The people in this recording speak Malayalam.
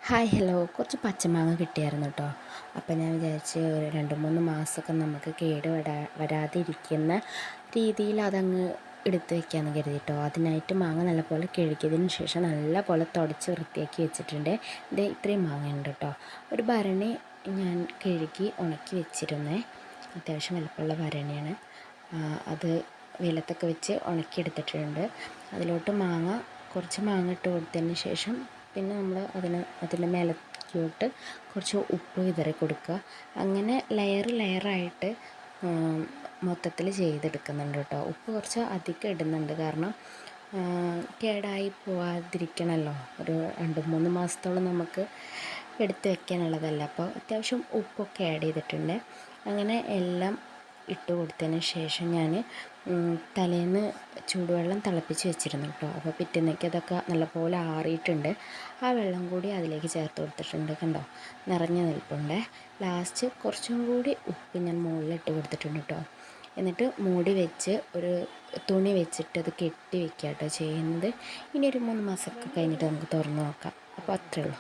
ഹായ് ഹലോ, കുറച്ച് പച്ചമാങ്ങ കിട്ടിയായിരുന്നു കേട്ടോ. അപ്പോൾ ഞാൻ വിചാരിച്ച് ഒരു 2-3 മാസമൊക്കെ നമുക്ക് വരാതിരിക്കുന്ന രീതിയിൽ അതങ്ങ് എടുത്ത് വെക്കാമെന്ന് കരുതി കേട്ടോ. അതിനായിട്ട് മാങ്ങ നല്ലപോലെ കഴുകിയതിന് ശേഷം നല്ലപോലെ തുടച്ച് വൃത്തിയാക്കി വെച്ചിട്ടുണ്ട്. ഇത് ഇത്രയും മാങ്ങ ഉണ്ട് കേട്ടോ. ഒരു ഭരണി ഞാൻ കഴുകി ഉണക്കി വെച്ചിരുന്നേ. അത്യാവശ്യം വലുപ്പമുള്ള ഭരണിയാണ്. അത് വെയിലത്തൊക്കെ വെച്ച് ഉണക്കിയെടുത്തിട്ടുണ്ട്. അതിലോട്ട് കുറച്ച് മാങ്ങ ഇട്ട് കൊടുത്തതിന് ശേഷം പിന്നെ നമ്മൾ അതിൻ്റെ മേലേക്കോട്ട് കുറച്ച് ഉപ്പ് വിതറി കൊടുക്കുക. അങ്ങനെ ലെയറായിട്ട് മൊത്തത്തിൽ ചെയ്തെടുക്കുന്നുണ്ട് കേട്ടോ. ഉപ്പ് കുറച്ച് അധികം ഇടുന്നുണ്ട്, കാരണം കേടായി പോവാതിരിക്കണമല്ലോ. ഒരു 2-3 മാസത്തോളം നമുക്ക് എടുത്ത് വെക്കാനുള്ളതല്ല. അപ്പോൾ അത്യാവശ്യം ഉപ്പൊക്കെ ആഡ് ചെയ്തിട്ടുണ്ട്. അങ്ങനെ എല്ലാം ഇട്ട് കൊടുത്തതിന് ശേഷം ഞാൻ തലേന്ന് ചൂടുവെള്ളം തിളപ്പിച്ച് വെച്ചിരുന്നു കേട്ടോ. അപ്പോൾ പിറ്റേന്നേക്ക് അതൊക്കെ നല്ലപോലെ ആറിയിട്ടുണ്ട്. ആ വെള്ളം കൂടി അതിലേക്ക് ചേർത്ത് കൊടുത്തിട്ടുണ്ട്. കണ്ടോ, നിറഞ്ഞു നിൽപ്പുണ്ട്. ലാസ്റ്റ് കുറച്ചും കൂടി ഉപ്പ് ഞാൻ മുകളിലിട്ട് കൊടുത്തിട്ടുണ്ട് കേട്ടോ. എന്നിട്ട് മൂടി വെച്ച് ഒരു തുണി വെച്ചിട്ട് അത് കെട്ടി വെക്കുക കേട്ടോ ചെയ്യുന്നത്. ഇനി ഒരു 3 മാസമൊക്കെ കഴിഞ്ഞിട്ട് നമുക്ക് തുറന്ന് നോക്കാം. അപ്പോൾ അത്രയേ ഉള്ളൂ.